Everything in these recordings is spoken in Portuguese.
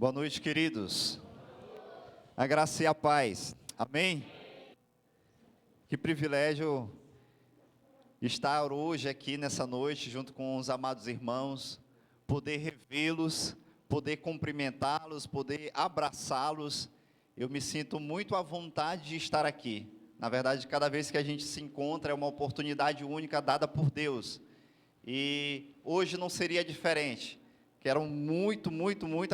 Boa noite, queridos. A graça e a paz. Amém? Que privilégio estar hoje aqui nessa noite, junto com os amados irmãos, poder revê-los, poder cumprimentá-los, poder abraçá-los. Eu me sinto muito à vontade de estar aqui. Na verdade, cada vez que a gente se encontra, é uma oportunidade única dada por Deus. E hoje não seria diferente. Quero muito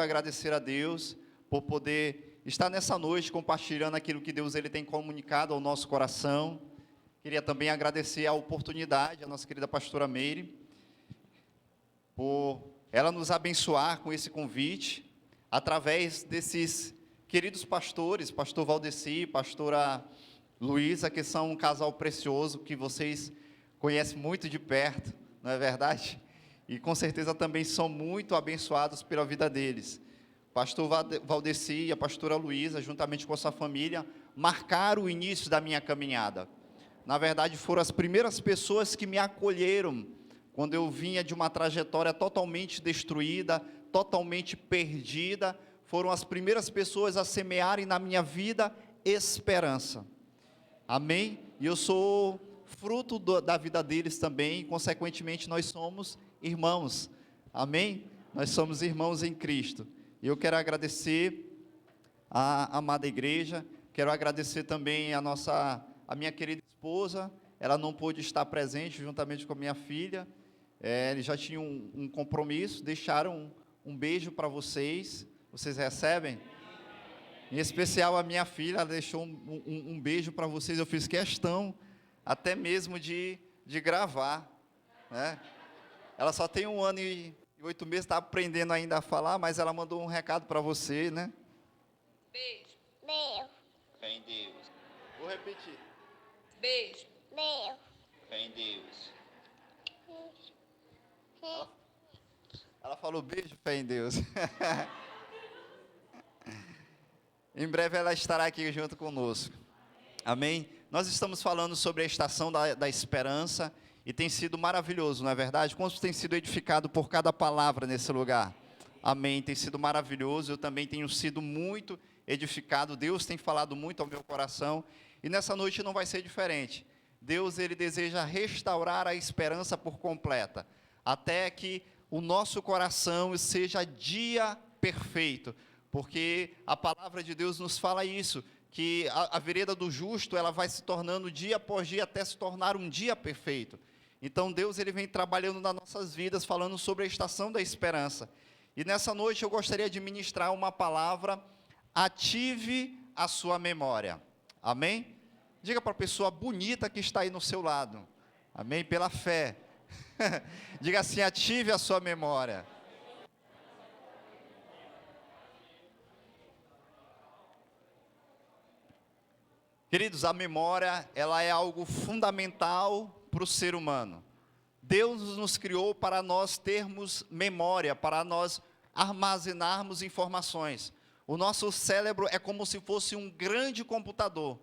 agradecer a Deus por poder estar nessa noite compartilhando aquilo que Deus ele tem comunicado ao nosso coração. Queria também agradecer a oportunidade, a nossa querida pastora Meire, por ela nos abençoar com esse convite, através desses queridos pastores, pastor Valdeci, pastora Luísa, que são um casal precioso, que vocês conhecem muito de perto, não é verdade? E com certeza também são muito abençoados pela vida deles. Pastor Valdeci e a pastora Luísa, juntamente com a sua família, marcaram o início da minha caminhada. Na verdade, foram as primeiras pessoas que me acolheram, quando eu vinha de uma trajetória totalmente destruída, totalmente perdida. Foram as primeiras pessoas a semearem na minha vida esperança. Amém? E eu sou fruto da vida deles também, e consequentemente nós somos irmãos, amém? Nós somos irmãos em Cristo. E eu quero agradecer a amada igreja, quero agradecer também a minha querida esposa. Ela não pôde estar presente juntamente com a minha filha, eles já tinham um compromisso, deixaram um beijo para vocês recebem? Em especial a minha filha, ela deixou um beijo para vocês. Eu fiz questão até mesmo de gravar, né? Ela só tem 1 ano e 8 meses, está aprendendo ainda a falar, mas ela mandou um recado para você, né? Beijo. Meu, Fé em Deus. Vou repetir. Beijo. meu. Fé em Deus. Ela falou beijo, fé em Deus. Em breve ela estará aqui junto conosco. Amém? Nós estamos falando sobre a estação da esperança. E tem sido maravilhoso, não é verdade? Quantos tem sido edificado por cada palavra nesse lugar? Amém, tem sido maravilhoso. Eu também tenho sido muito edificado. Deus tem falado muito ao meu coração. E nessa noite não vai ser diferente. Deus, ele deseja restaurar a esperança por completa, até que o nosso coração seja dia perfeito. Porque a palavra de Deus nos fala isso, que a vereda do justo, ela vai se tornando dia após dia, até se tornar um dia perfeito. Então Deus ele vem trabalhando nas nossas vidas, falando sobre a estação da esperança. E nessa noite eu gostaria de ministrar uma palavra: ative a sua memória. Amém? Diga para a pessoa bonita que está aí no seu lado. Amém? Pela fé. Diga assim: ative a sua memória. Queridos, a memória, ela é algo fundamental para o ser humano. Deus nos criou para nós termos memória, para nós armazenarmos informações. O nosso cérebro é como se fosse um grande computador.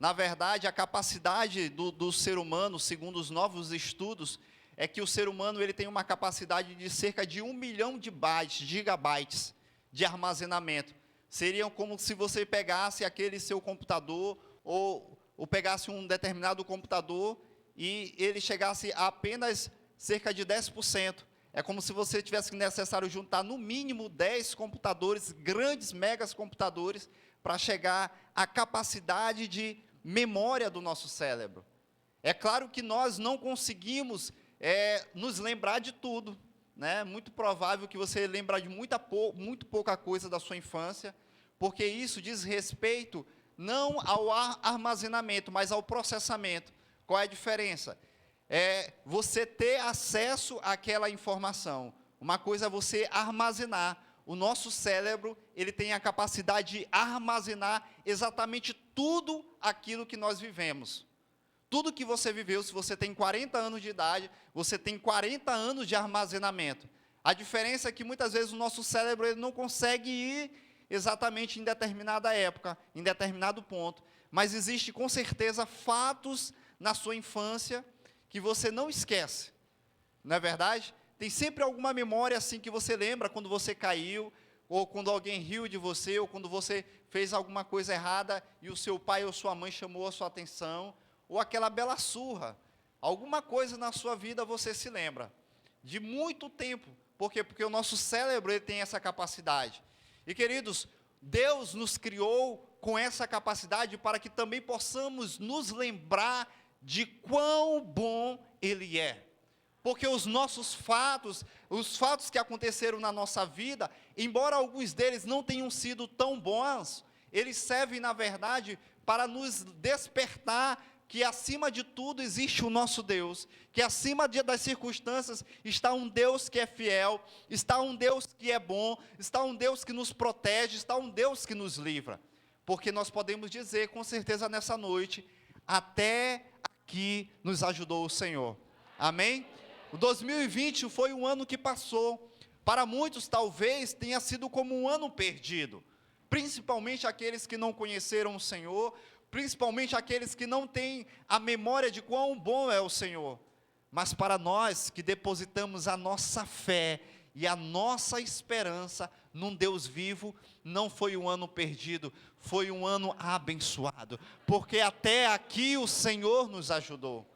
Na verdade, a capacidade do ser humano, segundo os novos estudos, é que o ser humano ele tem uma capacidade de cerca de 1 milhão de gigabytes de armazenamento. Seriam como se você pegasse aquele seu computador, ou pegasse um determinado computador e ele chegasse a apenas cerca de 10%. É como se você tivesse necessário juntar no mínimo 10 computadores, grandes megas computadores, para chegar à capacidade de memória do nosso cérebro. É claro que nós não conseguimos nos lembrar de tudo, né? Muito provável que você lembre de muito pouca coisa da sua infância, porque isso diz respeito não ao armazenamento, mas ao processamento. Qual é a diferença? É você ter acesso àquela informação. Uma coisa é você armazenar. O nosso cérebro, ele tem a capacidade de armazenar exatamente tudo aquilo que nós vivemos. Tudo que você viveu, se você tem 40 anos de idade, você tem 40 anos de armazenamento. A diferença é que muitas vezes o nosso cérebro ele não consegue ir exatamente em determinada época, em determinado ponto. Mas existe com certeza fatos na sua infância que você não esquece, não é verdade? Tem sempre alguma memória assim que você lembra quando você caiu, ou quando alguém riu de você, ou quando você fez alguma coisa errada e o seu pai ou sua mãe chamou a sua atenção, ou aquela bela surra. Alguma coisa na sua vida você se lembra, de muito tempo. Por quê? Porque o nosso cérebro ele tem essa capacidade. E queridos, Deus nos criou com essa capacidade para que também possamos nos lembrar de quão bom Ele é. Porque os nossos fatos, os fatos que aconteceram na nossa vida, embora alguns deles não tenham sido tão bons, eles servem, na verdade, para nos despertar que acima de tudo existe o nosso Deus, que acima das circunstâncias está um Deus que é fiel, está um Deus que é bom, está um Deus que nos protege, está um Deus que nos livra. Porque nós podemos dizer com certeza nessa noite, até aqui nos ajudou o Senhor. Amém? O 2020 foi um ano que passou. Para muitos talvez tenha sido como um ano perdido, principalmente aqueles que não conheceram o Senhor, principalmente aqueles que não têm a memória de quão bom é o Senhor. Mas para nós que depositamos a nossa fé e a nossa esperança num Deus vivo, não foi um ano perdido, foi um ano abençoado, porque até aqui o Senhor nos ajudou.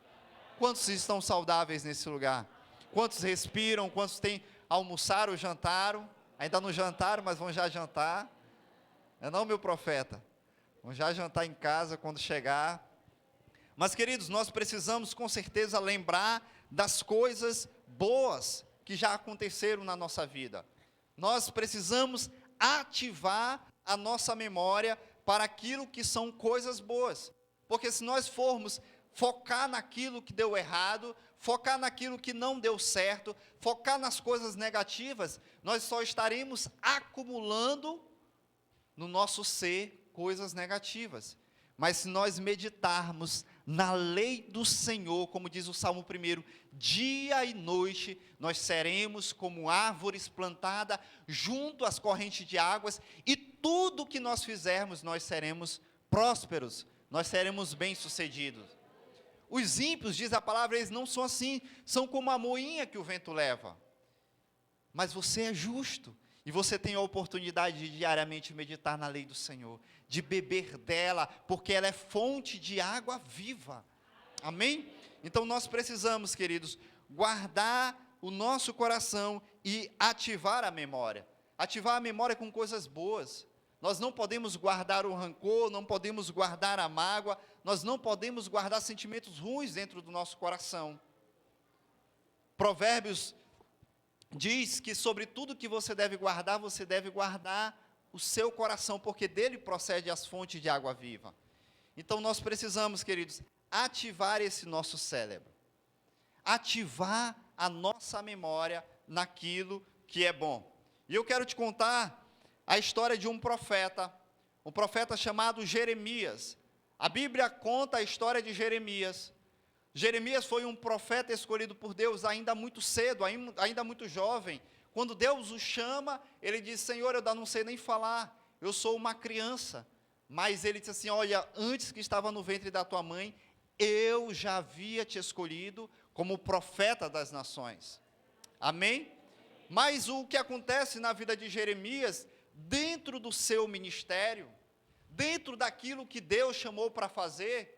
Quantos estão saudáveis nesse lugar? Quantos respiram? Quantos almoçaram, jantaram? Ainda não jantaram, mas vão já jantar. Não, meu profeta? Vamos já jantar em casa quando chegar. Mas, queridos, nós precisamos com certeza lembrar das coisas boas que já aconteceram na nossa vida. Nós precisamos ativar a nossa memória para aquilo que são coisas boas. Porque se nós formos focar naquilo que deu errado, focar naquilo que não deu certo, focar nas coisas negativas, nós só estaremos acumulando no nosso ser coisas negativas. Mas se nós meditarmos na lei do Senhor, como diz o Salmo 1, dia e noite, nós seremos como árvores plantadas junto às correntes de águas, e tudo que nós fizermos, nós seremos prósperos, nós seremos bem-sucedidos. Os ímpios, diz a palavra, eles não são assim, são como a moinha que o vento leva. Mas você é justo, e você tem a oportunidade de diariamente meditar na lei do Senhor, de beber dela, porque ela é fonte de água viva. Amém? Então nós precisamos, queridos, guardar o nosso coração e ativar a memória. Ativar a memória com coisas boas. Nós não podemos guardar o rancor, não podemos guardar a mágoa, nós não podemos guardar sentimentos ruins dentro do nosso coração. Provérbios diz que sobre tudo que você deve guardar o seu coração, porque dele procede as fontes de água viva. Então nós precisamos, queridos, ativar esse nosso cérebro, ativar a nossa memória naquilo que é bom. E eu quero te contar a história de um profeta chamado Jeremias. A Bíblia conta a história de Jeremias. Jeremias foi um profeta escolhido por Deus ainda muito cedo, ainda muito jovem. Quando Deus o chama, ele diz: Senhor, eu não sei nem falar, eu sou uma criança. Mas ele disse assim: olha, antes que estava no ventre da tua mãe, eu já havia te escolhido como profeta das nações. Amém? Mas o que acontece na vida de Jeremias, dentro do seu ministério, dentro daquilo que Deus chamou para fazer,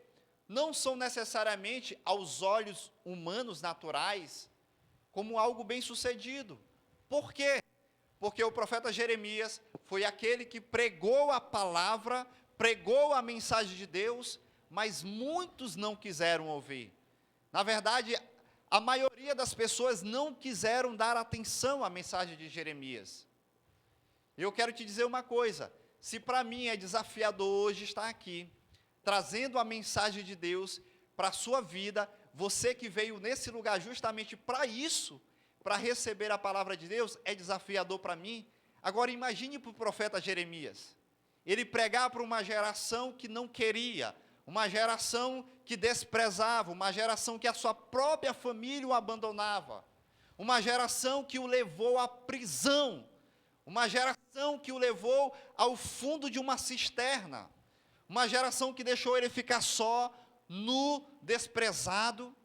não são necessariamente, aos olhos humanos naturais, como algo bem sucedido. Por quê? Porque o profeta Jeremias foi aquele que pregou a palavra, pregou a mensagem de Deus, mas muitos não quiseram ouvir. Na verdade, a maioria das pessoas não quiseram dar atenção à mensagem de Jeremias. Eu quero te dizer uma coisa: se para mim é desafiador hoje estar aqui, trazendo a mensagem de Deus para a sua vida, você que veio nesse lugar justamente para isso, para receber a palavra de Deus, é desafiador para mim. Agora imagine para o profeta Jeremias, ele pregar para uma geração que não queria, uma geração que desprezava, uma geração que a sua própria família o abandonava, uma geração que o levou à prisão, uma geração que o levou ao fundo de uma cisterna, uma geração que deixou ele ficar só, nu, desprezado,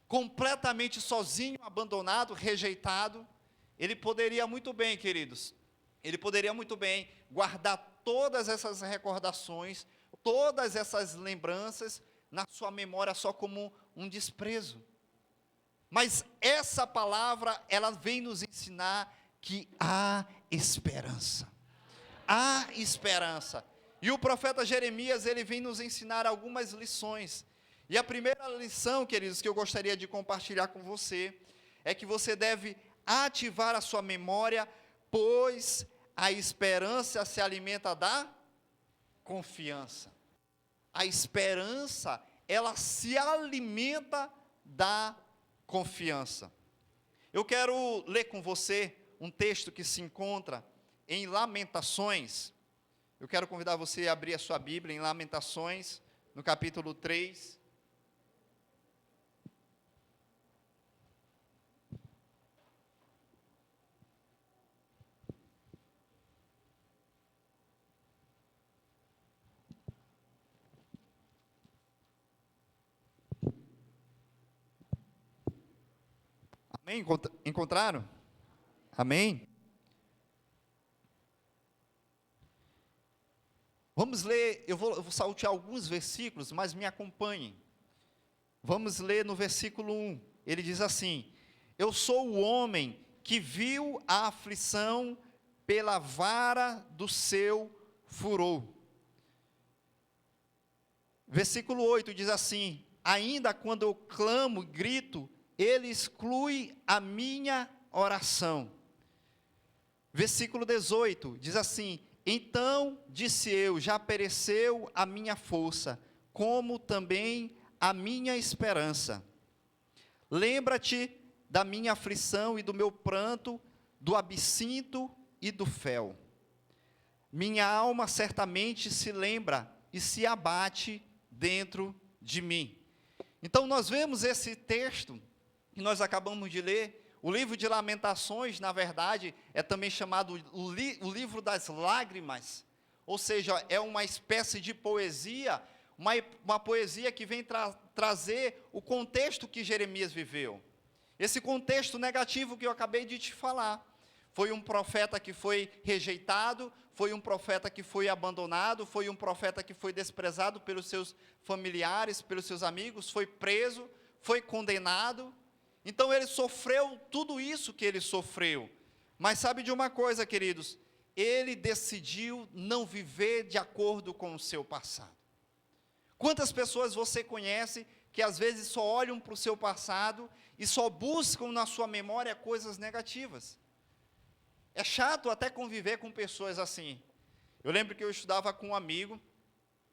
completamente sozinho, abandonado, rejeitado. Ele poderia muito bem, queridos, Ele poderia muito bem guardar todas essas recordações, todas essas lembranças na sua memória só como um desprezo. Mas essa palavra, ela vem nos ensinar que há esperança. Há esperança. E o profeta Jeremias, ele vem nos ensinar algumas lições. E a primeira lição, queridos, que eu gostaria de compartilhar com você, é que você deve ativar a sua memória, pois a esperança se alimenta da confiança. A esperança, ela se alimenta da confiança. Eu quero ler com você um texto que se encontra em Lamentações. Eu quero convidar você a abrir a sua Bíblia em Lamentações, no capítulo 3. Amém? Encontraram? Amém? Vamos ler, eu vou saltear alguns versículos, mas me acompanhem. Vamos ler no versículo 1. Ele diz assim: eu sou o homem que viu a aflição pela vara do seu furor. Versículo 8 diz assim: ainda quando eu clamo e grito, ele exclui a minha oração. Versículo 18 diz assim: então disse eu, já pereceu a minha força, como também a minha esperança. Lembra-te da minha aflição e do meu pranto, do absinto e do fel. Minha alma certamente se lembra e se abate dentro de mim. Então nós vemos esse texto que nós acabamos de ler. O livro de Lamentações, na verdade, é também chamado o livro das lágrimas, ou seja, é uma espécie de poesia, uma poesia que vem trazer o contexto que Jeremias viveu. Esse contexto negativo que eu acabei de te falar. Foi um profeta que foi rejeitado, foi um profeta que foi abandonado, foi um profeta que foi desprezado pelos seus familiares, pelos seus amigos, foi preso, foi condenado. Então ele sofreu tudo isso que ele sofreu. Mas sabe de uma coisa, queridos? Ele decidiu não viver de acordo com o seu passado. Quantas pessoas você conhece que às vezes só olham para o seu passado e só buscam na sua memória coisas negativas? É chato até conviver com pessoas assim. Eu lembro que eu estudava com um amigo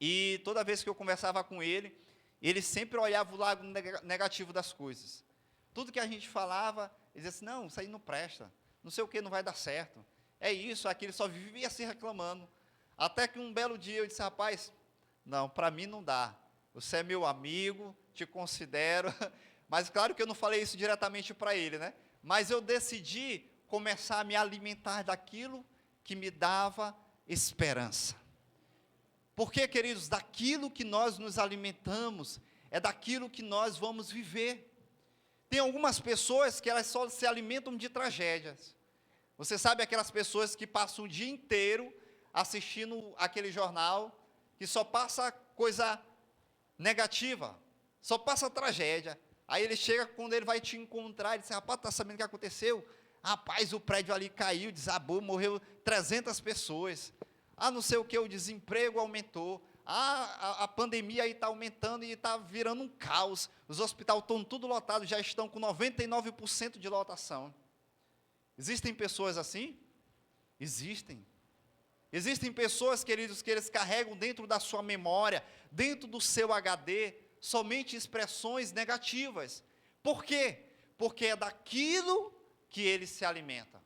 e toda vez que eu conversava com ele, ele sempre olhava o lado negativo das coisas. Tudo que a gente falava, ele dizia assim: não, isso aí não presta, não sei o que, não vai dar certo. É isso, aquilo, só vivia assim reclamando. Até que um belo dia eu disse: rapaz, não, para mim não dá. Você é meu amigo, te considero. Mas claro que eu não falei isso diretamente para ele, né? Mas eu decidi começar a me alimentar daquilo que me dava esperança. Porque, queridos, daquilo que nós nos alimentamos, é daquilo que nós vamos viver. Tem algumas pessoas que elas só se alimentam de tragédias. Você sabe aquelas pessoas que passam o dia inteiro assistindo aquele jornal, que só passa coisa negativa, só passa tragédia. Aí ele chega, quando ele vai te encontrar, ele diz: rapaz, está sabendo o que aconteceu? Rapaz, o prédio ali caiu, desabou, morreu 300 pessoas. Ah, não sei o que, o desemprego aumentou. Ah, a pandemia aí está aumentando e está virando um caos. Os hospitais estão tudo lotados, já estão com 99% de lotação. Existem pessoas assim? Existem. Existem pessoas, queridos, que eles carregam dentro da sua memória, dentro do seu HD, somente expressões negativas. Por quê? Porque é daquilo que ele se alimenta.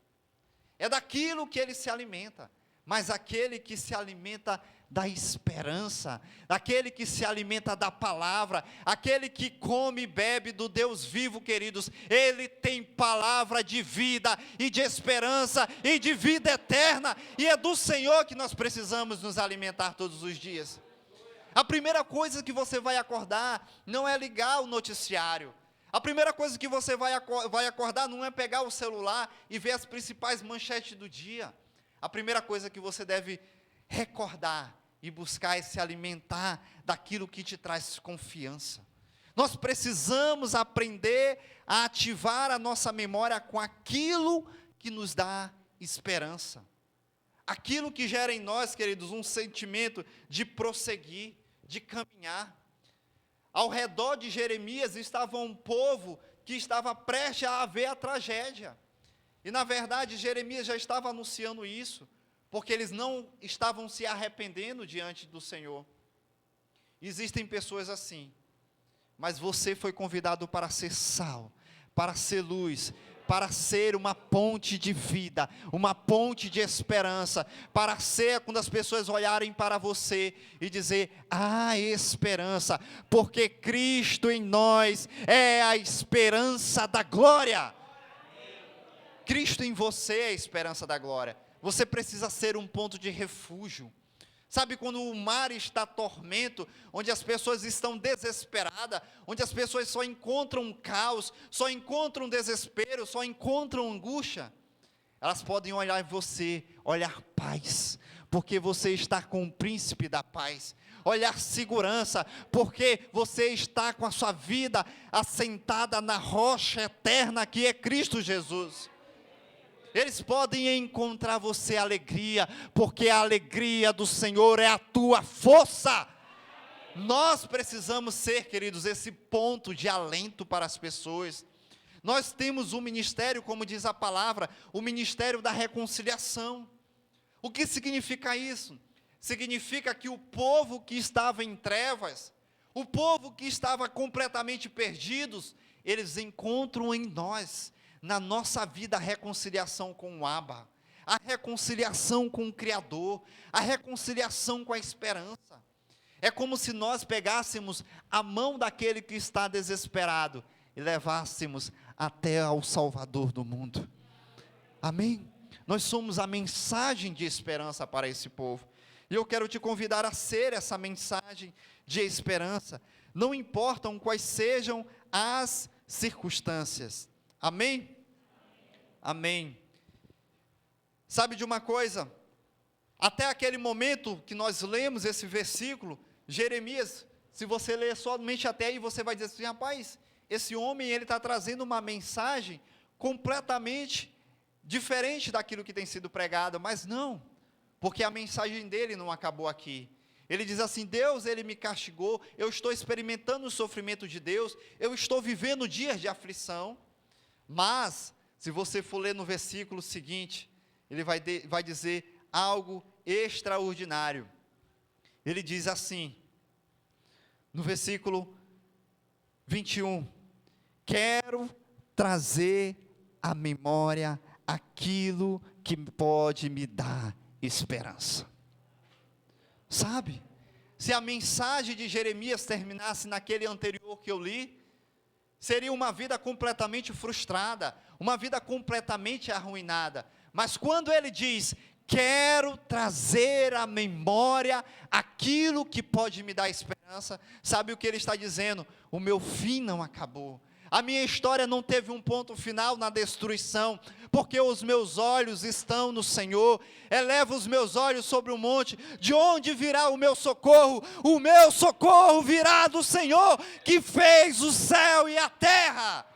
É daquilo que ele se alimenta. Mas aquele que se alimenta da esperança, aquele que se alimenta da palavra, aquele que come e bebe do Deus vivo, queridos, ele tem palavra de vida e de esperança e de vida eterna, e é do Senhor que nós precisamos nos alimentar todos os dias. A primeira coisa que você vai acordar não é ligar o noticiário. A primeira coisa que você vai acordar não é pegar o celular e ver as principais manchetes do dia. A primeira coisa que você deve recordar e buscar é se alimentar daquilo que te traz confiança. Nós precisamos aprender a ativar a nossa memória com aquilo que nos dá esperança. Aquilo que gera em nós, queridos, um sentimento de prosseguir, de caminhar. Ao redor de Jeremias estava um povo que estava prestes a ver a tragédia. E na verdade Jeremias já estava anunciando isso, porque eles não estavam se arrependendo diante do Senhor. Existem pessoas assim, mas você foi convidado para ser sal, para ser luz, para ser uma ponte de vida, uma ponte de esperança, para ser quando as pessoas olharem para você e dizer, há esperança, porque Cristo em nós é a esperança da glória. Cristo em você é a esperança da glória. Você precisa ser um ponto de refúgio. Sabe quando o mar está tormento, onde as pessoas estão desesperadas, onde as pessoas só encontram caos, só encontram desespero, só encontram angústia? Elas podem olhar em você, olhar paz, porque você está com o príncipe da paz. Olhar segurança, porque você está com a sua vida assentada na rocha eterna que é Cristo Jesus. Eles podem encontrar você alegria, porque a alegria do Senhor é a tua força. Nós precisamos ser, queridos, esse ponto de alento para as pessoas. Nós temos um ministério, como diz a palavra, o ministério da reconciliação. O que significa isso? Significa que o povo que estava em trevas, o povo que estava completamente perdidos, eles encontram em nós, na nossa vida, a reconciliação com o Abba, a reconciliação com o Criador, a reconciliação com a esperança. É como se nós pegássemos a mão daquele que está desesperado e levássemos até ao Salvador do mundo. Amém? Nós somos a mensagem de esperança para esse povo. E eu quero te convidar a ser essa mensagem de esperança, não importam quais sejam as circunstâncias. Amém? Amém. Sabe de uma coisa? Até aquele momento que nós lemos esse versículo, Jeremias, se você ler somente até aí, você vai dizer assim, rapaz, esse homem, ele está trazendo uma mensagem completamente diferente daquilo que tem sido pregado, mas não, porque a mensagem dele não acabou aqui. Ele diz assim, Deus, ele me castigou, eu estou experimentando o sofrimento de Deus, eu estou vivendo dias de aflição. Mas, se você for ler no versículo seguinte, ele vai dizer algo extraordinário. Ele diz assim, no versículo 21, quero trazer à memória aquilo que pode me dar esperança. Sabe, se a mensagem de Jeremias terminasse naquele anterior que eu li, seria uma vida completamente frustrada, uma vida completamente arruinada. Mas quando ele diz, quero trazer à memória aquilo que pode me dar esperança, sabe o que ele está dizendo? O meu fim não acabou. A minha história não teve um ponto final na destruição, porque os meus olhos estão no Senhor. Eleva os meus olhos sobre o monte, de onde virá o meu socorro? O meu socorro virá do Senhor, que fez o céu e a terra.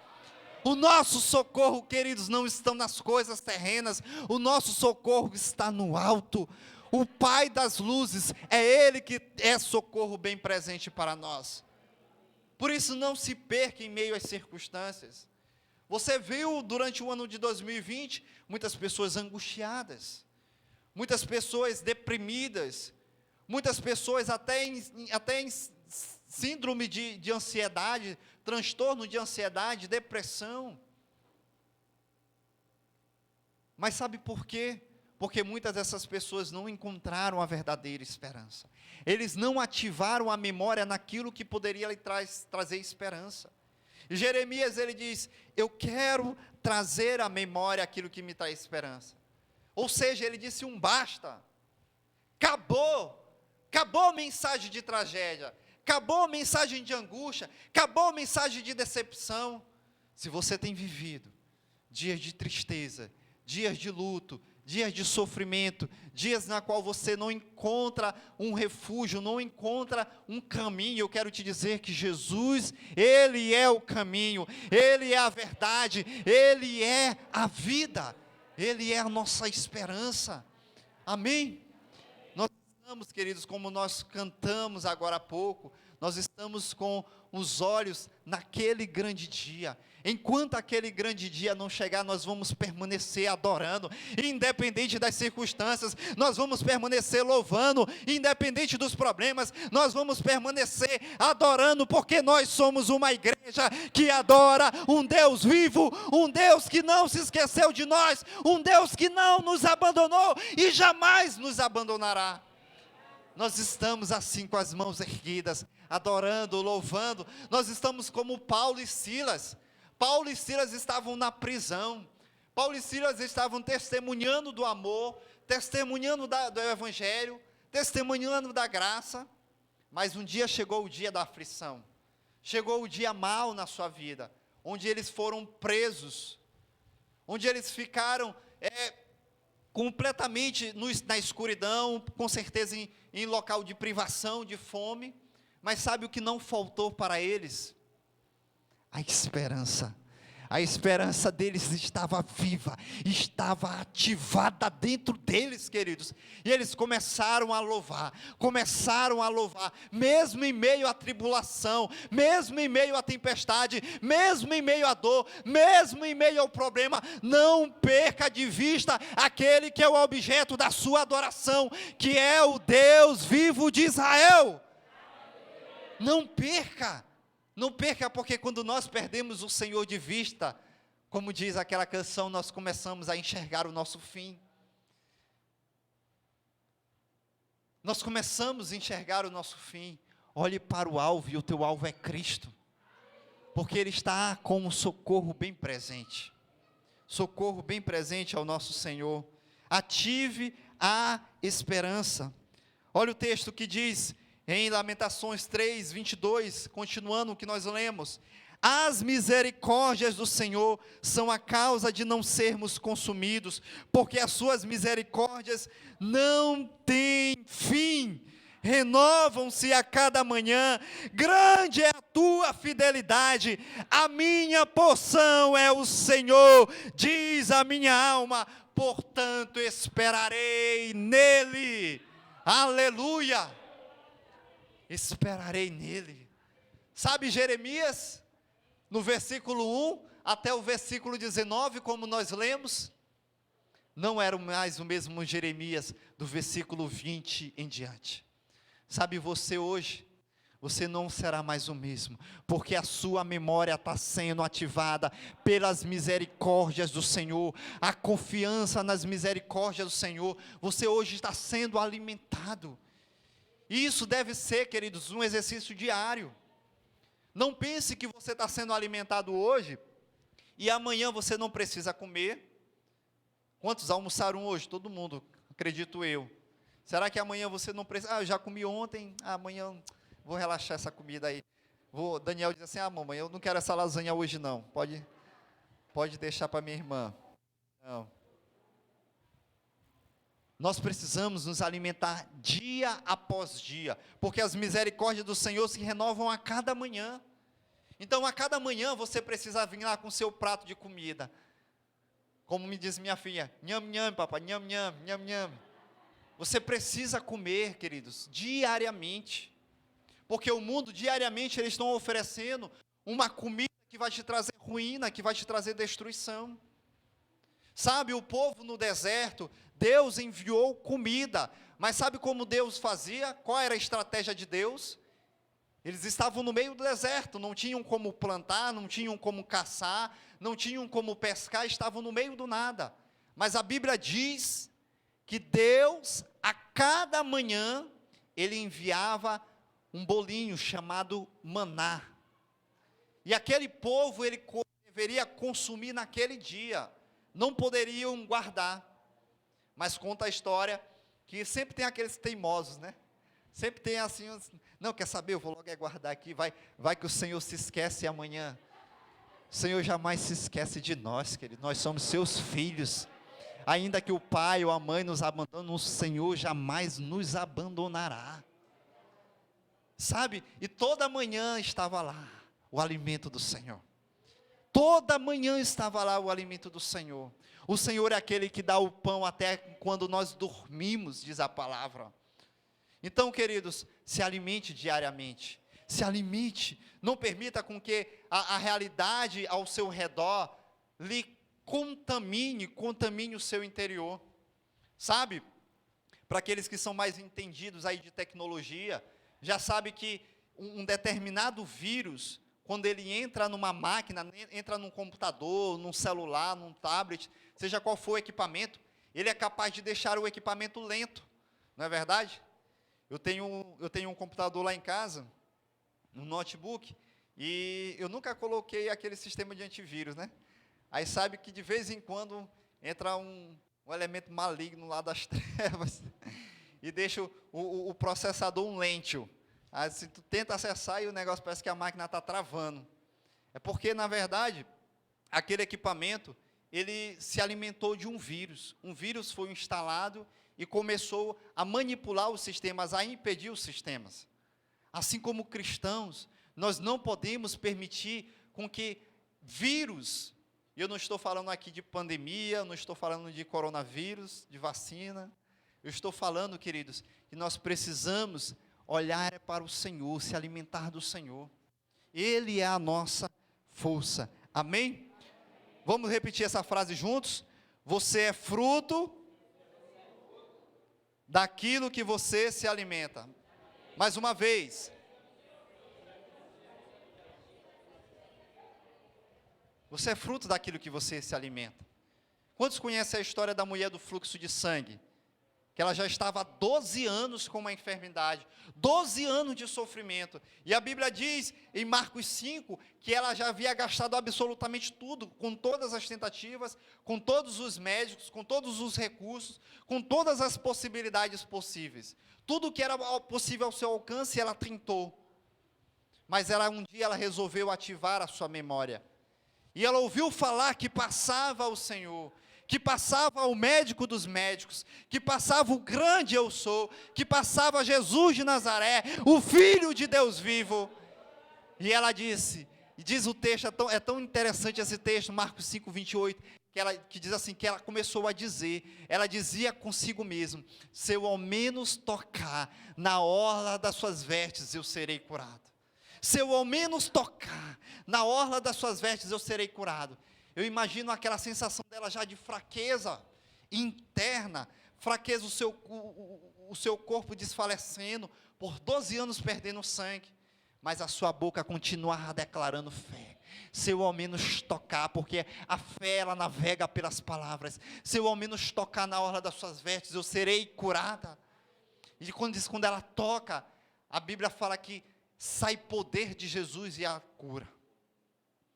O nosso socorro, queridos, não está nas coisas terrenas, o nosso socorro está no alto. O Pai das luzes, é Ele que é socorro bem presente para nós. Por isso não se perca em meio às circunstâncias. Você viu durante o ano de 2020, muitas pessoas angustiadas, muitas pessoas deprimidas, muitas pessoas até em síndrome de ansiedade, transtorno de ansiedade, depressão. Mas sabe por quê? Porque muitas dessas pessoas não encontraram a verdadeira esperança. Eles não ativaram a memória naquilo que poderia lhe trazer esperança. E Jeremias, ele diz, eu quero trazer à memória aquilo que me traz esperança. Ou seja, ele disse um basta. Acabou a mensagem de tragédia, acabou a mensagem de angústia, acabou a mensagem de decepção. Se você tem vivido dias de tristeza, dias de luto, dias de sofrimento, dias na qual você não encontra um refúgio, não encontra um caminho, eu quero te dizer que Jesus, Ele é o caminho, Ele é a verdade, Ele é a vida, Ele é a nossa esperança, amém? Nós estamos, queridos, como nós cantamos agora há pouco, nós estamos com os olhos naquele grande dia. Enquanto aquele grande dia não chegar, nós vamos permanecer adorando, independente das circunstâncias, nós vamos permanecer louvando, independente dos problemas, nós vamos permanecer adorando, porque nós somos uma igreja que adora um Deus vivo, um Deus que não se esqueceu de nós, um Deus que não nos abandonou e jamais nos abandonará. Nós estamos assim com as mãos erguidas, adorando, louvando, nós estamos como Paulo e Silas. Paulo e Silas estavam na prisão, Paulo e Silas estavam testemunhando do amor, testemunhando do evangelho, testemunhando da graça, mas um dia chegou o dia da aflição, chegou o dia mau na sua vida, onde eles foram presos, onde eles ficaram completamente na escuridão, com certeza em local de privação, de fome, mas sabe o que não faltou para eles? A esperança deles estava viva, estava ativada dentro deles, queridos, e eles começaram a louvar, mesmo em meio à tribulação, mesmo em meio à tempestade, mesmo em meio à dor, mesmo em meio ao problema, não perca de vista aquele que é o objeto da sua adoração, que é o Deus vivo de Israel. Não perca, porque quando nós perdemos o Senhor de vista, como diz aquela canção, nós começamos a enxergar o nosso fim. Nós começamos a enxergar o nosso fim. Olhe para o alvo, e o teu alvo é Cristo, porque Ele está com um socorro bem presente ao nosso Senhor. Ative a esperança. Olha o texto que diz, em Lamentações 3, 22, continuando o que nós lemos: as misericórdias do Senhor são a causa de não sermos consumidos, porque as suas misericórdias não têm fim, renovam-se a cada manhã, grande é a tua fidelidade, a minha porção é o Senhor, diz a minha alma, portanto esperarei nele, aleluia. Esperarei nele. Sabe Jeremias, no versículo 1 até o versículo 19, como nós lemos, não era mais o mesmo Jeremias do versículo 20 em diante. Sabe, você hoje, você não será mais o mesmo, porque a sua memória está sendo ativada pelas misericórdias do Senhor, a confiança nas misericórdias do Senhor, você hoje está sendo alimentado. E isso deve ser, queridos, um exercício diário. Não pense que você está sendo alimentado hoje, e amanhã você não precisa comer. Quantos almoçaram hoje? Todo mundo, acredito eu. Será que amanhã você não precisa? Eu já comi ontem, amanhã vou relaxar essa comida aí. Daniel diz assim, mamãe, eu não quero essa lasanha hoje não, pode deixar para minha irmã. Não. Nós precisamos nos alimentar dia após dia, porque as misericórdias do Senhor se renovam a cada manhã. Então a cada manhã você precisa vir lá com o seu prato de comida, como me diz minha filha, nham nham papai, nham nham, nham nham. Você precisa comer, queridos, diariamente, porque o mundo diariamente eles estão oferecendo uma comida que vai te trazer ruína, que vai te trazer destruição. Sabe, o povo no deserto, Deus enviou comida, mas sabe como Deus fazia? Qual era a estratégia de Deus? Eles estavam no meio do deserto, não tinham como plantar, não tinham como caçar, não tinham como pescar, estavam no meio do nada. Mas a Bíblia diz que Deus, a cada manhã, Ele enviava um bolinho chamado maná. E aquele povo, ele deveria consumir naquele dia, não poderiam guardar. Mas conta a história que sempre tem aqueles teimosos, né? Sempre tem assim, não, quer saber, eu vou logo guardar aqui, vai que o Senhor se esquece amanhã. O Senhor jamais se esquece de nós, querido, nós somos seus filhos, Ainda que o pai ou a mãe nos abandone, o Senhor jamais nos abandonará. Sabe? E toda manhã estava lá o alimento do Senhor. Toda manhã estava lá o alimento do Senhor. O Senhor é aquele que dá o pão até quando nós dormimos, diz a palavra. Então, queridos, se alimente diariamente. Se alimente. Não permita com que a realidade ao seu redor lhe contamine o seu interior. Sabe? Para aqueles que são mais entendidos aí de tecnologia, já sabe que um determinado vírus, quando ele entra numa máquina, entra num computador, num celular, num tablet, seja qual for o equipamento, ele é capaz de deixar o equipamento lento, não é verdade? Eu tenho um computador lá em casa, um notebook, e eu nunca coloquei aquele sistema de antivírus, né? Aí sabe que de vez em quando entra um elemento maligno lá das trevas, e deixa o processador um lento. Aí se tu tenta acessar e o negócio parece que a máquina está travando. É porque, na verdade, aquele equipamento, ele se alimentou de um vírus. Um vírus foi instalado e começou a manipular os sistemas, a impedir os sistemas. Assim como cristãos, nós não podemos permitir com que vírus, e eu não estou falando aqui de pandemia, não estou falando de coronavírus, de vacina, eu estou falando, queridos, que nós precisamos olhar para o Senhor, se alimentar do Senhor. Ele é a nossa força. Amém? Vamos repetir essa frase juntos? Você é fruto daquilo que você se alimenta. Mais uma vez. Você é fruto daquilo que você se alimenta. Quantos conhecem a história da mulher do fluxo de sangue? Que ela já estava há 12 anos com uma enfermidade, 12 anos de sofrimento, e a Bíblia diz, em Marcos 5, que ela já havia gastado absolutamente tudo, com todas as tentativas, com todos os médicos, com todos os recursos, com todas as possibilidades possíveis, tudo que era possível ao seu alcance, ela tentou, mas um dia ela resolveu ativar a sua memória, e ela ouviu falar que passava o Senhor, que passava o médico dos médicos, que passava o grande eu sou, que passava Jesus de Nazaré, o Filho de Deus vivo. E ela disse, e diz o texto, é tão interessante esse texto, Marcos 5, 28, que diz assim, que ela começou a dizer, ela dizia consigo mesmo, se eu ao menos tocar na orla das suas vestes, eu serei curado. Se eu ao menos tocar na orla das suas vestes, eu serei curado. Eu imagino aquela sensação dela já de fraqueza interna, fraqueza, o seu corpo desfalecendo, por 12 anos perdendo sangue, mas a sua boca continuava declarando fé. Se eu ao menos tocar, porque a fé ela navega pelas palavras, se eu ao menos tocar na orla das suas vestes, eu serei curada. E quando ela toca, a Bíblia fala que sai poder de Jesus e a cura,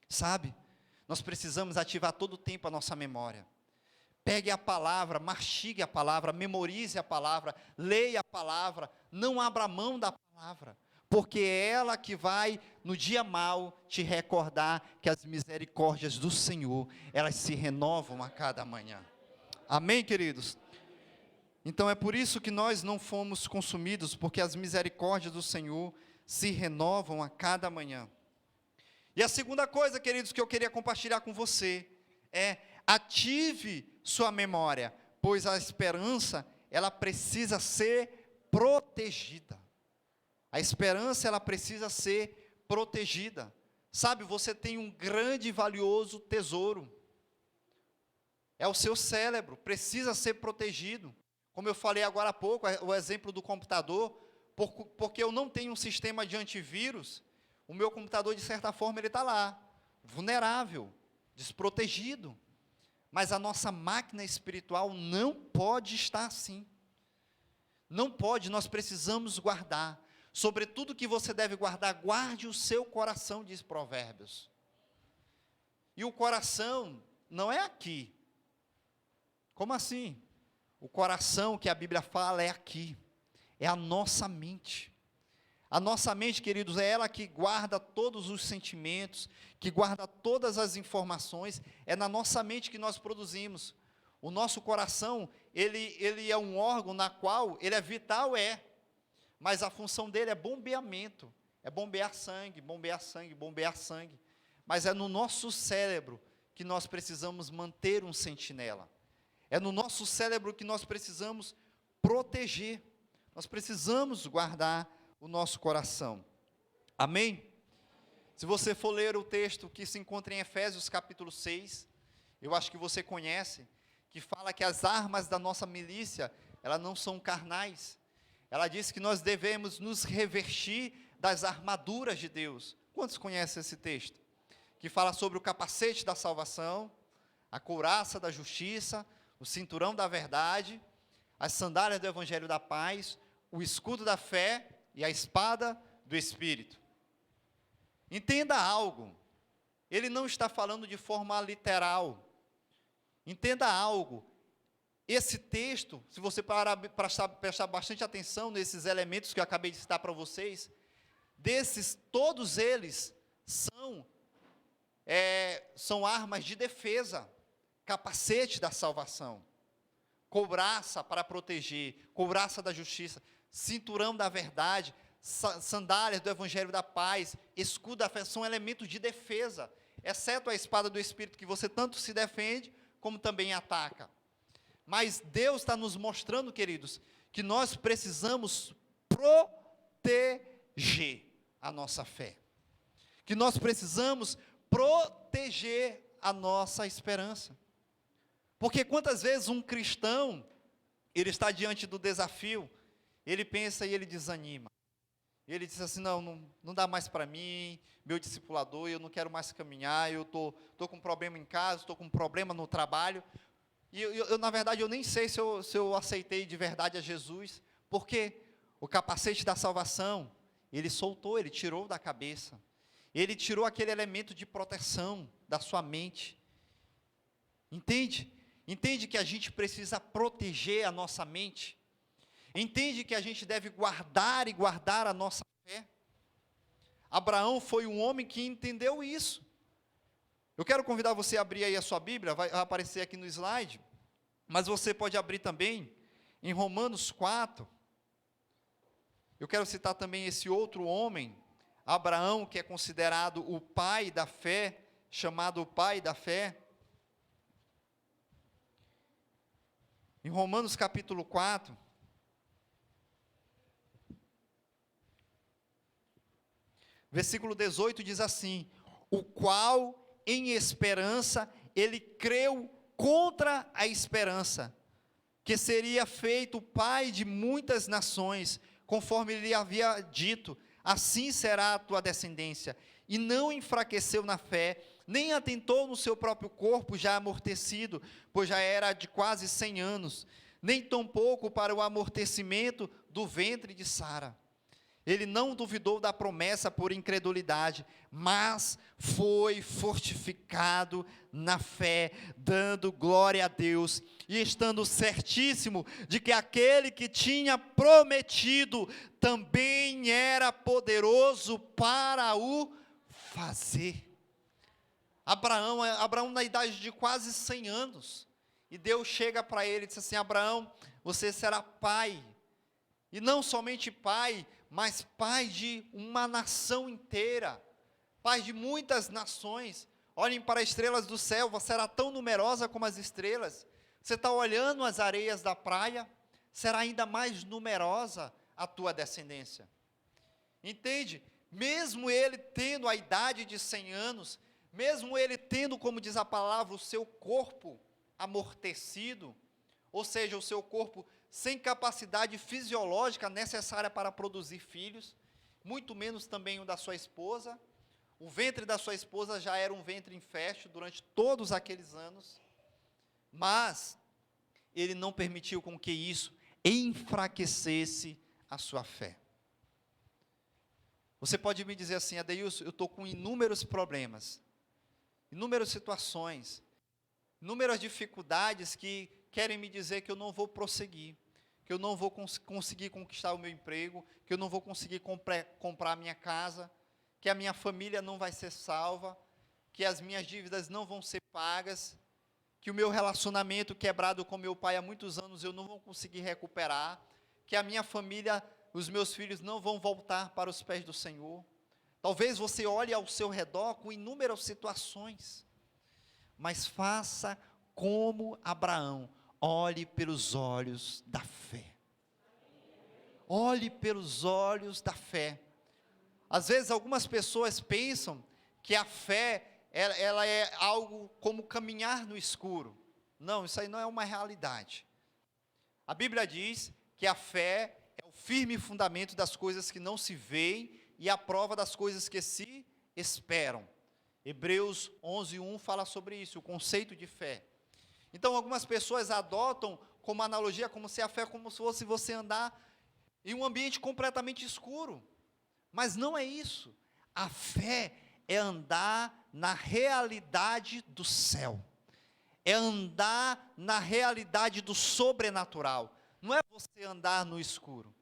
sabe? Nós precisamos ativar todo o tempo a nossa memória. Pegue a palavra, mastigue a palavra, memorize a palavra, leia a palavra, não abra mão da palavra, porque é ela que vai, no dia mau, te recordar que as misericórdias do Senhor, elas se renovam a cada manhã. Amém, queridos? Então é por isso que nós não fomos consumidos, porque as misericórdias do Senhor se renovam a cada manhã. E a segunda coisa, queridos, que eu queria compartilhar com você, é ative sua memória, pois a esperança, ela precisa ser protegida. A esperança, ela precisa ser protegida. Sabe, você tem um grande e valioso tesouro. É o seu cérebro, precisa ser protegido. Como eu falei agora há pouco, o exemplo do computador, porque eu não tenho um sistema de antivírus, o meu computador, de certa forma, ele está lá, vulnerável, desprotegido. Mas a nossa máquina espiritual não pode estar assim. Não pode, nós precisamos guardar. Sobre tudo que você deve guardar, guarde o seu coração, diz Provérbios. E o coração não é aqui. Como assim? O coração que a Bíblia fala é aqui. É a nossa mente. A nossa mente, queridos, é ela que guarda todos os sentimentos, que guarda todas as informações, é na nossa mente que nós produzimos. O nosso coração, ele é um órgão na qual ele é vital, mas a função dele é bombeamento, é bombear sangue, bombear sangue, bombear sangue. Mas é no nosso cérebro que nós precisamos manter um sentinela. É no nosso cérebro que nós precisamos proteger. Nós precisamos guardar o nosso coração. Amém? Se você for ler o texto que se encontra em Efésios capítulo 6, eu acho que você conhece, que fala que as armas da nossa milícia, elas não são carnais. Ela diz que nós devemos nos revestir das armaduras de Deus. Quantos conhecem esse texto? Que fala sobre o capacete da salvação, a couraça da justiça, o cinturão da verdade, as sandálias do evangelho da paz, o escudo da fé e a espada do Espírito. Entenda algo, ele não está falando de forma literal. Entenda algo, esse texto, se você prestar bastante atenção nesses elementos que eu acabei de citar para vocês, todos eles são armas de defesa, capacete da salvação, couraça para proteger, couraça da justiça, cinturão da verdade, sandálias do evangelho da paz, escudo da fé, são elementos de defesa, exceto a espada do Espírito, que você tanto se defende, como também ataca. Mas Deus está nos mostrando, queridos, que nós precisamos proteger a nossa fé, que nós precisamos proteger a nossa esperança, porque quantas vezes um cristão, ele está diante do desafio, ele pensa e ele desanima, ele diz assim, não dá mais para mim, meu discipulador, eu não quero mais caminhar, eu estou com um problema em casa, estou com um problema no trabalho, e na verdade, eu nem sei se eu aceitei de verdade a Jesus, porque o capacete da salvação, ele soltou, ele tirou da cabeça, ele tirou aquele elemento de proteção da sua mente, entende? Entende que a gente precisa proteger a nossa mente, entende que a gente deve guardar a nossa fé. Abraão foi um homem que entendeu isso. Eu quero convidar você a abrir aí a sua Bíblia, vai aparecer aqui no slide, mas você pode abrir também em Romanos 4, eu quero citar também esse outro homem, Abraão, que é considerado o pai da fé, chamado o pai da fé, em Romanos capítulo 4, versículo 18 diz assim, o qual em esperança ele creu contra a esperança, que seria feito pai de muitas nações, conforme ele havia dito, assim será a tua descendência, e não enfraqueceu na fé, nem atentou no seu próprio corpo já amortecido, pois já era de quase 100 anos, nem tampouco para o amortecimento do ventre de Sara. Ele não duvidou da promessa por incredulidade, mas foi fortificado na fé, dando glória a Deus, e estando certíssimo de que aquele que tinha prometido também era poderoso para o fazer. Abraão na idade de quase 100 anos, e Deus chega para ele e diz assim, Abraão, você será pai, e não somente pai, mas pai de uma nação inteira, pai de muitas nações. Olhem para as estrelas do céu, você será tão numerosa como as estrelas. Você está olhando as areias da praia, será ainda mais numerosa a tua descendência. Entende? Mesmo ele tendo a idade de 100 anos, mesmo ele tendo, como diz a palavra, o seu corpo amortecido, ou seja, o seu corpo sem capacidade fisiológica necessária para produzir filhos, muito menos também o da sua esposa. O ventre da sua esposa já era um ventre infértil durante todos aqueles anos, mas ele não permitiu com que isso enfraquecesse a sua fé. Você pode me dizer assim, Adeilson, eu estou com inúmeros problemas, inúmeras situações, inúmeras dificuldades que querem me dizer que eu não vou prosseguir, que eu não vou conseguir conquistar o meu emprego, que eu não vou conseguir comprar a minha casa, que a minha família não vai ser salva, que as minhas dívidas não vão ser pagas. que o meu relacionamento quebrado com meu pai há muitos anos eu não vou conseguir recuperar, que a minha família, os meus filhos não vão voltar para os pés do Senhor. Talvez você olhe ao seu redor com inúmeras situações, mas faça como Abraão, olhe pelos olhos da fé. Olhe pelos olhos da fé. Às vezes algumas pessoas pensam que a fé, ela é algo como caminhar no escuro. Não, isso aí não é uma realidade. A Bíblia diz que a fé é o firme fundamento das coisas que não se veem e a prova das coisas que se esperam. Hebreus 11:1 fala sobre isso, o conceito de fé. Então algumas pessoas adotam como analogia, como se a fé como se fosse você andar em um ambiente completamente escuro. Mas não é isso. A fé é andar na realidade do céu. É andar na realidade do sobrenatural. Não é você andar no escuro.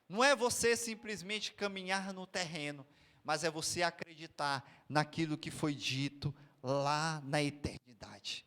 Não é você simplesmente caminhar no terreno, mas é você acreditar naquilo que foi dito lá na eternidade.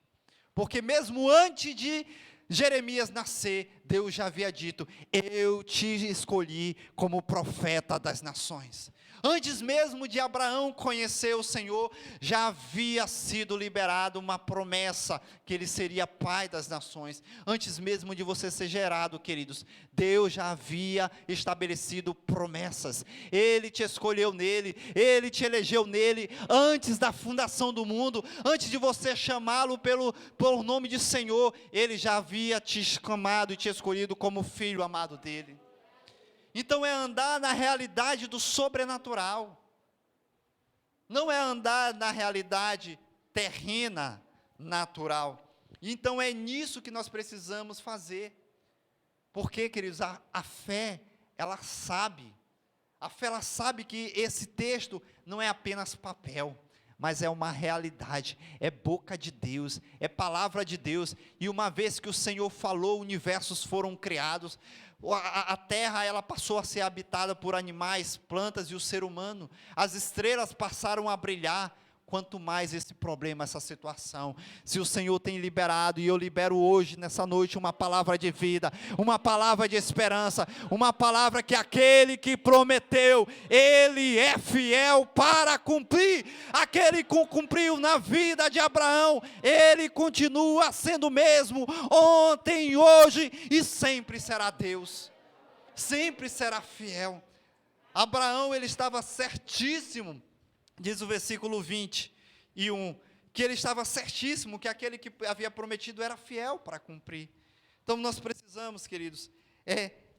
Porque mesmo antes de Jeremias nascer, Deus já havia dito: eu te escolhi como profeta das nações. Antes mesmo de Abraão conhecer o Senhor, já havia sido liberado uma promessa que ele seria pai das nações. Antes mesmo de você ser gerado, queridos, Deus já havia estabelecido promessas. Ele te escolheu nele, ele te elegeu nele, antes da fundação do mundo, antes de você chamá-lo pelo nome de Senhor, ele já havia te chamado e te escolhido como filho amado dele. Então é andar na realidade do sobrenatural, não é andar na realidade terrena, natural. Então é nisso que nós precisamos fazer, porque, queridos, a fé, ela sabe que esse texto não é apenas papel, mas é uma realidade, é boca de Deus, é palavra de Deus, e uma vez que o Senhor falou, universos foram criados, a terra ela passou a ser habitada por animais, plantas e o ser humano, as estrelas passaram a brilhar. Quanto mais esse problema, essa situação, se o Senhor tem liberado, e eu libero hoje, nessa noite, uma palavra de vida, uma palavra de esperança, uma palavra que aquele que prometeu, Ele é fiel para cumprir. Aquele que cumpriu na vida de Abraão, Ele continua sendo o mesmo, ontem, hoje e sempre será Deus, sempre será fiel. Abraão, ele estava certíssimo, diz o versículo 21, que ele estava certíssimo, que aquele que havia prometido era fiel para cumprir. Então nós precisamos, queridos,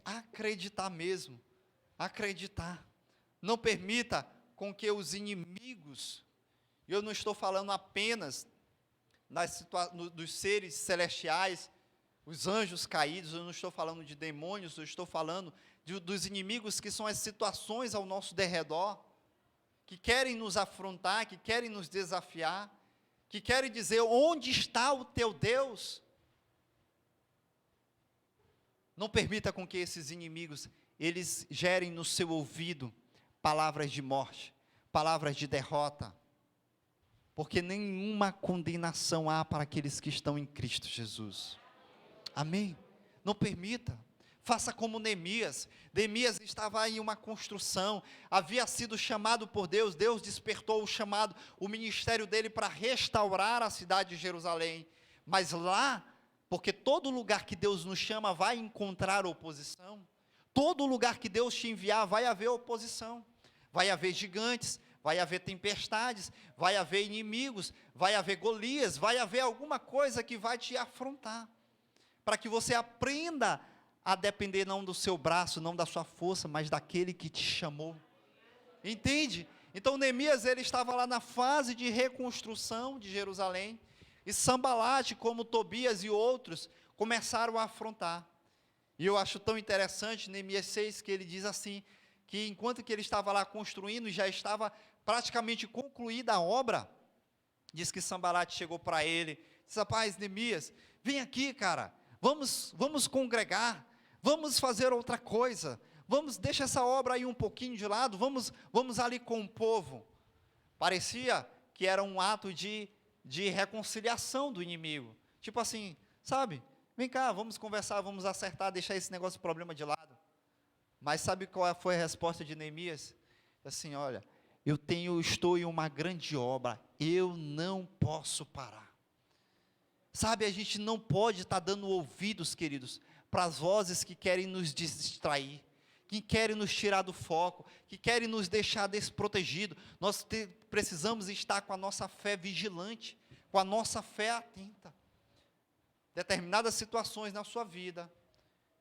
acreditar mesmo, acreditar. Não permita com que os inimigos, eu não estou falando apenas dos seres celestiais, os anjos caídos, eu não estou falando de demônios, eu estou falando dos inimigos que são as situações ao nosso derredor, que querem nos afrontar, que querem nos desafiar, que querem dizer: onde está o teu Deus? Não permita com que esses inimigos, eles gerem no seu ouvido palavras de morte, palavras de derrota, porque nenhuma condenação há para aqueles que estão em Cristo Jesus. Amém? Não permita. Faça como Neemias. Neemias estava em uma construção, havia sido chamado por Deus, Deus despertou o chamado, o ministério dele para restaurar a cidade de Jerusalém, mas lá, porque todo lugar que Deus nos chama vai encontrar oposição, todo lugar que Deus te enviar vai haver oposição, vai haver gigantes, vai haver tempestades, vai haver inimigos, vai haver Golias, vai haver alguma coisa que vai te afrontar, para que você aprenda a depender não do seu braço, não da sua força, mas daquele que te chamou. Entende? Então Neemias, ele estava lá na fase de reconstrução de Jerusalém, e Sanbalate, como Tobias e outros, começaram a afrontar. E eu acho tão interessante, Neemias 6, que ele diz assim, que enquanto que ele estava lá construindo, já estava praticamente concluída a obra, diz que Sanbalate chegou para ele, disse: rapaz, Neemias, vem aqui, cara, vamos congregar, vamos fazer outra coisa, deixa essa obra aí um pouquinho de lado, vamos ali com o povo. Parecia que era um ato de reconciliação do inimigo, Tipo assim, sabe? Vem cá, vamos conversar, vamos acertar, deixar esse negócio de problema de lado. Mas sabe qual foi a resposta de Neemias? Assim, olha, estou em uma grande obra, eu não posso parar. Sabe, a gente não pode estar dando ouvidos, queridos, para as vozes que querem nos distrair, que querem nos tirar do foco, que querem nos deixar desprotegidos. Nós precisamos estar com a nossa fé vigilante, com a nossa fé atenta. Determinadas situações na sua vida,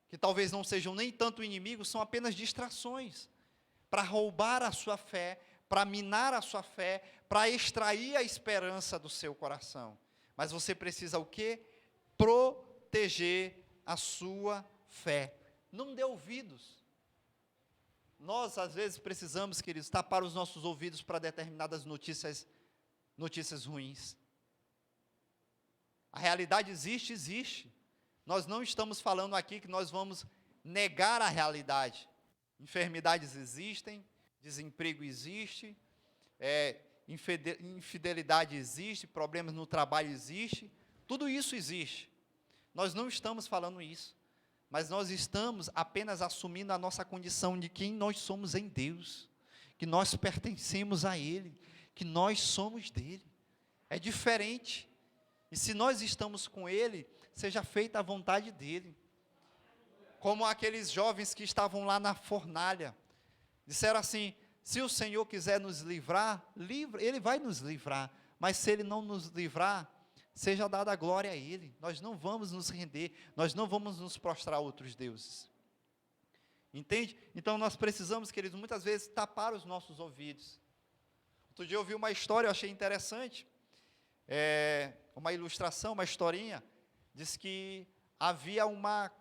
que talvez não sejam nem tanto inimigos, são apenas distrações, para roubar a sua fé, para minar a sua fé, para extrair a esperança do seu coração. Mas você precisa o quê? Proteger a sua fé. Não dê ouvidos. Nós, às vezes, precisamos, queridos, tapar os nossos ouvidos para determinadas notícias ruins. A realidade existe. Nós não estamos falando aqui que nós vamos negar a realidade. Enfermidades existem, desemprego existe, infidelidade existe, problemas no trabalho existe, tudo isso existe. Nós não estamos falando isso, mas nós estamos apenas assumindo a nossa condição de quem nós somos em Deus, que nós pertencemos a Ele, que nós somos dele. É diferente. E se nós estamos com Ele, seja feita a vontade dEle. Como aqueles jovens que estavam lá na fornalha, disseram assim: se o Senhor quiser nos livrar, Ele vai nos livrar, mas se Ele não nos livrar, seja dada a glória a Ele. Nós não vamos nos render, nós não vamos nos prostrar a outros deuses. Entende? Então nós precisamos, queridos, muitas vezes tapar os nossos ouvidos. Outro dia eu ouvi uma história, eu achei interessante, uma ilustração, uma historinha, diz que havia uma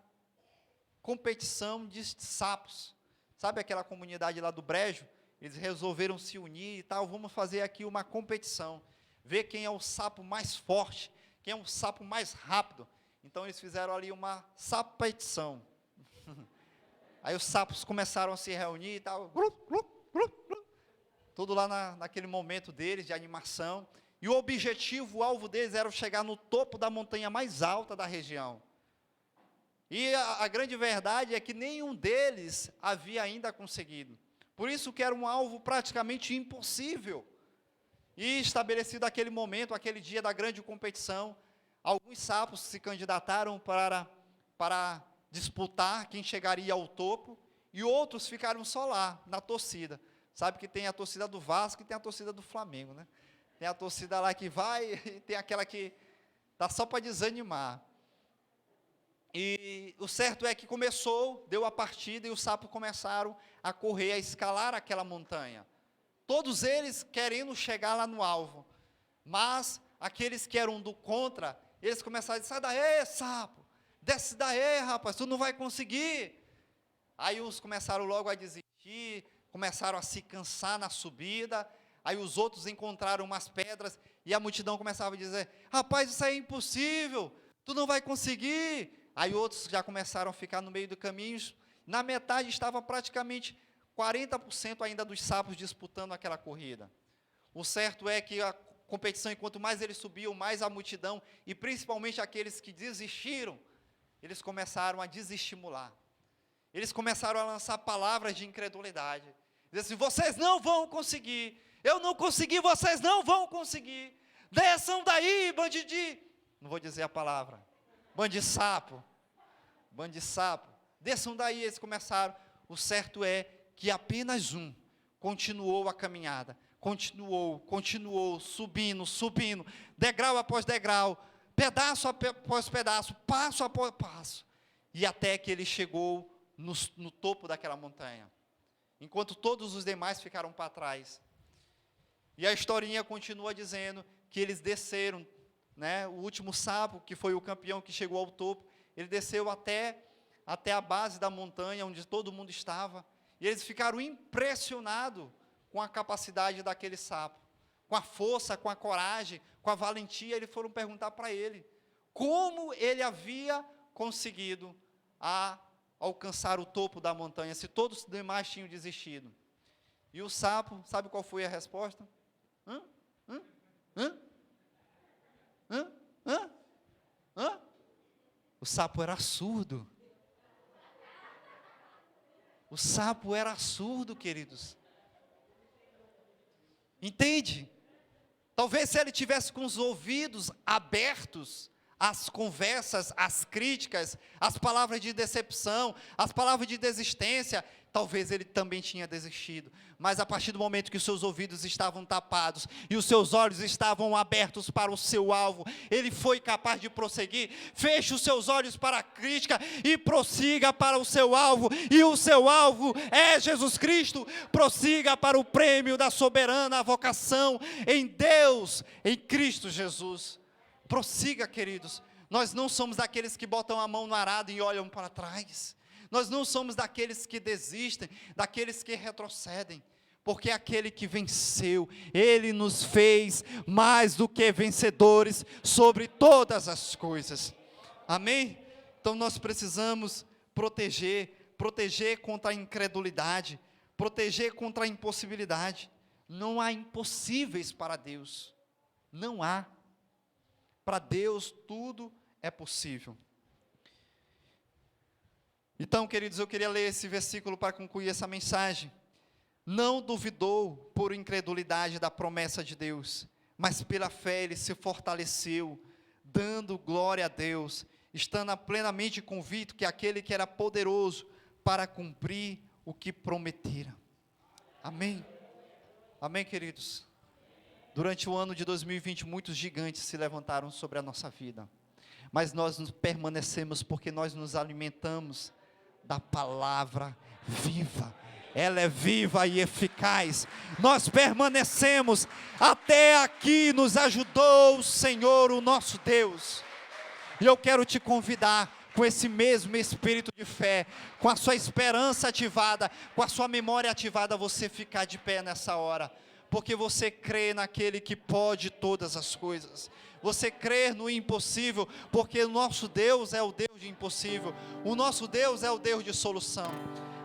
competição de sapos. Sabe aquela comunidade lá do Brejo? Eles resolveram se unir e tal, vamos fazer aqui uma competição, ver quem é o sapo mais forte, quem é o sapo mais rápido. Então eles fizeram ali uma sapetição. Aí os sapos começaram a se reunir e tal, tudo lá naquele momento deles de animação, e o objetivo, o alvo deles era chegar no topo da montanha mais alta da região. E a grande verdade é que nenhum deles havia ainda conseguido. Por isso que era um alvo praticamente impossível. E estabelecido aquele momento, aquele dia da grande competição, alguns sapos se candidataram para disputar quem chegaria ao topo, e outros ficaram só lá, na torcida. Sabe que tem a torcida do Vasco e tem a torcida do Flamengo, né? Tem a torcida lá que vai, e tem aquela que está só para desanimar. E o certo é que deu a partida, e os sapos começaram a correr, a escalar aquela montanha. Todos eles querendo chegar lá no alvo. Mas aqueles que eram do contra, eles começaram a dizer: sai daí, sapo, desce daí, rapaz, tu não vai conseguir. Aí uns começaram logo a desistir, começaram a se cansar na subida. Aí os outros encontraram umas pedras, e a multidão começava a dizer: rapaz, isso é impossível, tu não vai conseguir. Aí outros já começaram a ficar no meio do caminho. Na metade estava praticamente 40% ainda dos sapos disputando aquela corrida. O certo é que a competição, enquanto mais eles subiam, mais a multidão, e principalmente aqueles que desistiram, eles começaram a desestimular. Eles começaram a lançar palavras de incredulidade. Dizer assim: vocês não vão conseguir, eu não consegui, vocês não vão conseguir. Desçam daí, bandidinho. Não vou dizer a palavra. Bando de sapo. Desçam daí, eles começaram. O certo é que apenas um continuou a caminhada. Continuou, subindo, degrau após degrau, pedaço após pedaço, passo após passo. E até que ele chegou no topo daquela montanha. Enquanto todos os demais ficaram para trás. E a historinha continua dizendo que eles desceram, né, o último sapo, que foi o campeão que chegou ao topo, ele desceu até a base da montanha, onde todo mundo estava, e eles ficaram impressionados com a capacidade daquele sapo, com a força, com a coragem, com a valentia. Eles foram perguntar para ele, como ele havia conseguido alcançar o topo da montanha, se todos os demais tinham desistido. E o sapo, sabe qual foi a resposta? O sapo era surdo. O sapo era surdo, queridos. Entende? Talvez se ele tivesse com os ouvidos abertos às conversas, às críticas, às palavras de decepção, às palavras de desistência, talvez ele também tinha desistido. Mas a partir do momento que os seus ouvidos estavam tapados e os seus olhos estavam abertos para o seu alvo, ele foi capaz de prosseguir. Feche os seus olhos para a crítica e prossiga para o seu alvo. E o seu alvo é Jesus Cristo. Prossiga para o prêmio da soberana vocação em Deus, em Cristo Jesus. Prossiga, queridos. Nós não somos daqueles que botam a mão no arado e olham para trás. Nós não somos daqueles que desistem, daqueles que retrocedem, porque aquele que venceu, ele nos fez mais do que vencedores sobre todas as coisas. Amém? Então nós precisamos proteger contra a incredulidade, proteger contra a impossibilidade. Não há impossíveis para Deus, não há. Para Deus tudo é possível. Então, queridos, eu queria ler esse versículo para concluir essa mensagem. Não duvidou por incredulidade da promessa de Deus, mas pela fé ele se fortaleceu, dando glória a Deus, estando plenamente convicto que aquele que era poderoso para cumprir o que prometera. Amém? Amém, queridos? Durante o ano de 2020, muitos gigantes se levantaram sobre a nossa vida, mas nós nos permanecemos porque nós nos alimentamos da palavra viva. Ela é viva e eficaz. Nós permanecemos. Até aqui nos ajudou o Senhor, o nosso Deus. E eu quero te convidar, com esse mesmo espírito de fé, com a sua esperança ativada, com a sua memória ativada, você ficar de pé nessa hora, porque você crê naquele que pode todas as coisas. Você crê no impossível, porque o nosso Deus é o Deus de impossível. O nosso Deus é o Deus de solução.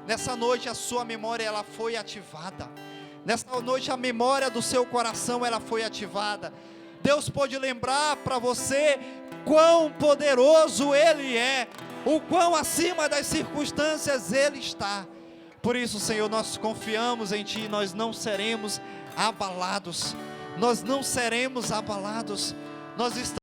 Nessa noite a sua memória ela foi ativada. Nessa noite a memória do seu coração ela foi ativada. Deus pode lembrar para você quão poderoso Ele é, o quão acima das circunstâncias Ele está. Por isso, Senhor, nós confiamos em Ti, nós não seremos abalados. Nós não seremos abalados. Nós estamos